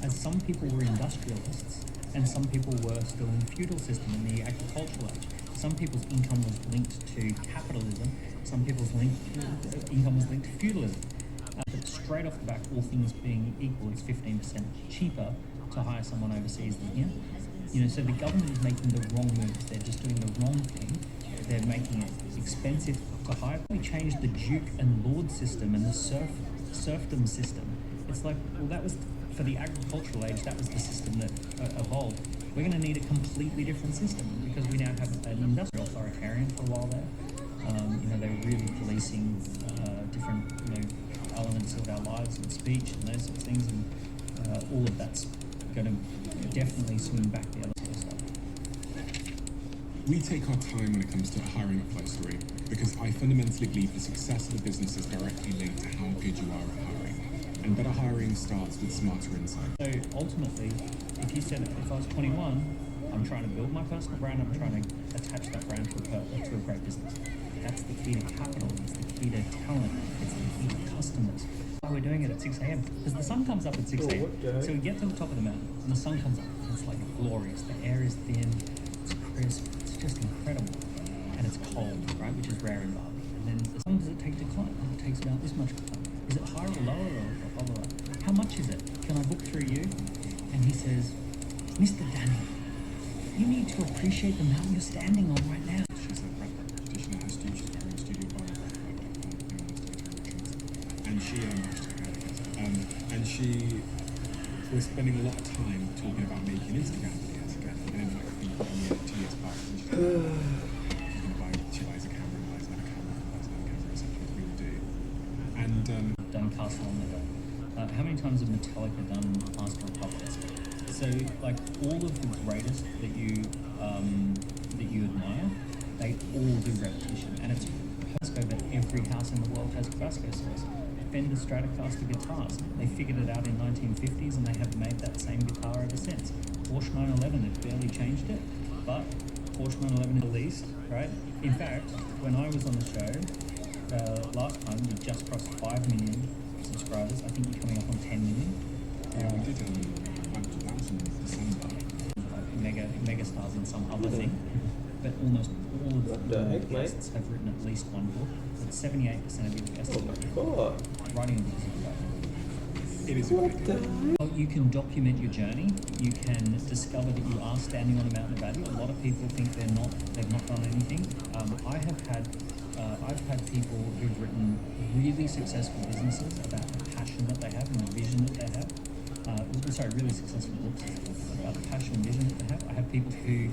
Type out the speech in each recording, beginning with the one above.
as some people were industrialists and some people were still in the feudal system in the agricultural age. Some people's income was linked to capitalism, some people's income was linked to feudalism. But straight off the back, all things being equal, it's 15% cheaper to hire someone overseas than here. So the government is making the wrong moves. They're just doing the wrong thing. They're making it expensive to hire. We changed the duke and lord system and the serfdom system. It's like, well, that was for the agricultural age. That was the system that evolved. We're going to need a completely different system because we now have an industrial authoritarian for a while there. They're really policing different elements of our lives and speech and those sorts of things, and all of that's going to definitely swing back the other sort of stuff. We take our time when it comes to hiring at Flowstory because I fundamentally believe the success of the business is directly linked to how good you are at hiring. And better hiring starts with smarter insight. So ultimately, if you said, if I was 21, I'm trying to build my personal brand, I'm trying to attach that brand to a great business. That's the key to capital, it's the key to talent, it's the key to customers. Why we're doing it at 6 a.m. because the sun comes up at 6 a.m. So we get to the top of the mountain and the sun comes up and it's like glorious. The air is thin, it's crisp, it's just incredible. And it's cold, right, which is rare in Bali. And then as long as it takes to climb, it takes about this much to climb. Is it higher or lower or blah, blah, blah? How much is it? Can I book through you? And he says, Mr. Danny, you need to appreciate the mountain you're standing on right now. She's a breath practitioner, her studio bar, and she was spending a lot of time talking about making Instagram videos again. And in fact, I think 2 years back, she buys a camera, buys another camera, etc. As people do. And done Castle on the Hill. How many times have Metallica done Master of Puppets? So, like, all of the greatest that you admire, they all do repetition, and it's Tabasco that every house in the world has Tabasco sauce. Fender Stratocaster guitars, they figured it out in 1950s and they have made that same guitar ever since. Porsche 911, it barely changed it, but Porsche 911 is released, right? In fact, when I was on the show last time, we just crossed 5 million subscribers. I think you're coming up on 10 million. Yeah, we did 500,000 in December. Mega stars in some other thing. But almost all of the guests have written at least one book. But 78% of your guests are writing a book. It is what you can document your journey. You can discover that you are standing on a mountain of value. A lot of people think they've not done anything. I've had people who've written really successful businesses about the passion that they have and the vision that they have. Really successful books about the passion and vision that they have. I have people who,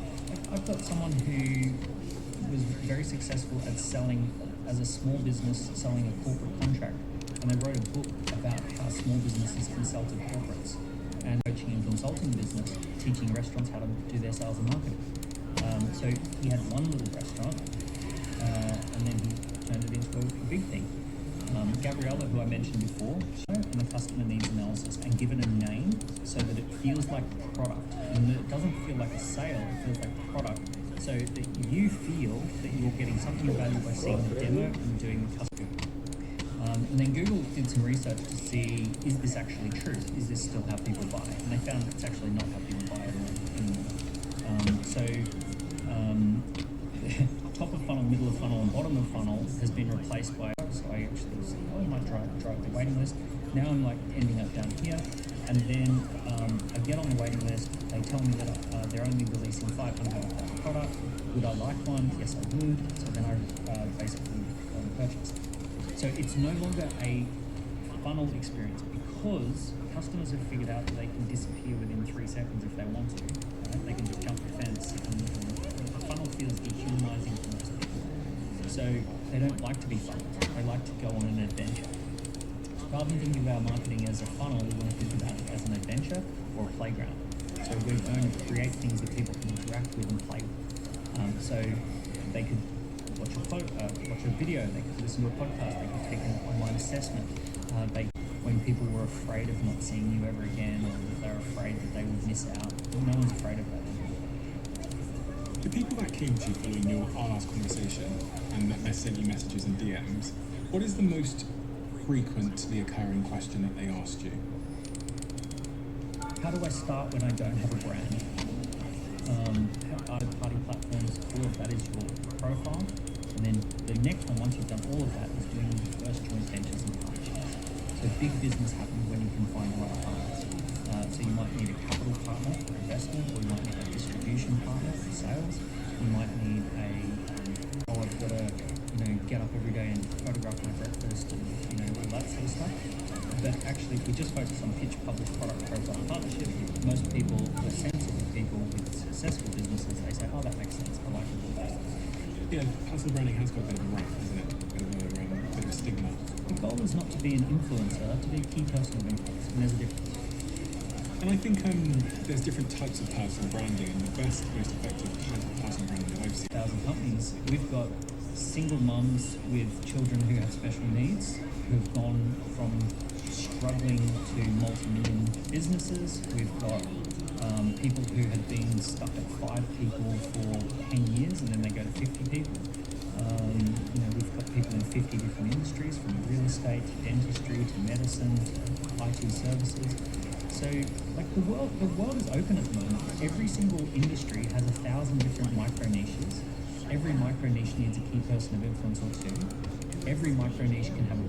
I've got someone who was very successful at selling, as a small business, selling a corporate contract. And they wrote a book about how small businesses can sell to corporates, and coaching and consulting business, teaching restaurants how to do their sales and marketing. So he had one little restaurant, and then he turned it into a big thing. Gabriella, who I mentioned before, and the customer needs analysis, and give it a name so that it feels like product, and it doesn't feel like a sale, it feels like product, so that you feel that you're getting something of value by seeing the demo and doing the customer. And then Google did some research to see, is this actually true? Is this still how people buy? And they found it's actually not how people buy at all anymore. Top of funnel, middle of funnel, and bottom of funnel has been replaced by, so I actually was like, oh, I might drive the waiting list. Now I'm like ending up down here, and then I get on the waiting list. They tell me that they're only releasing 500 of that product. Would I like one? Yes, I would. So then I basically purchase. So it's no longer a funnel experience because customers have figured out that they can disappear within 3 seconds if they want to. Right? They can just jump the fence, and the funnel feels dehumanizing for most people. So they don't like to be funneled. They like to go on an adventure. Rather than thinking about marketing as a funnel, we want to think about it as an adventure or a playground. So we're going to create things that people can interact with and play with. So they could watch a video, they could listen to a podcast, they could take an online assessment. When people were afraid of not seeing you ever again, or that they're afraid that they would miss out, no one's afraid of that anymore. The people that came to you following your Our Last conversation and that they sent you messages and DMs, what is the most frequently occurring question that they asked you? how do I start when I don't have a brand? Party platforms, all of that is your profile. And then the next one, once you've done all of that, is doing your first joint ventures and partnerships. So big business happens when you can find the right partners. So you might need a capital partner for investment, or you might need a distribution partner for sales. You might need I've got to, get up every day and photograph my breakfast and, all that sort of stuff. But actually, if we just focus on pitch, publish, product, profile, partnership, most people, or sensible people with successful businesses, they say, oh, that makes sense. I like all those things. Yeah, personal branding has got a bit of a rap, hasn't it? A bit of a stigma. The goal is not to be an influencer, to be a key person of influence, and there's a difference. And I think there's different types of personal branding, and the best, most effective type of personal branding that I've seen. 1,000 companies. We've got single mums with children who have special needs, who've gone from struggling to multi-million businesses. We've got people who had been stuck at 5 people for 10 years and then they go to 50 people. We've got people in 50 different industries, from real estate to dentistry to medicine to IT services. So, the world is open at the moment. Every single industry has 1,000 different micro niches. Every micro niche needs a key person of influence or two. Every micro niche can have a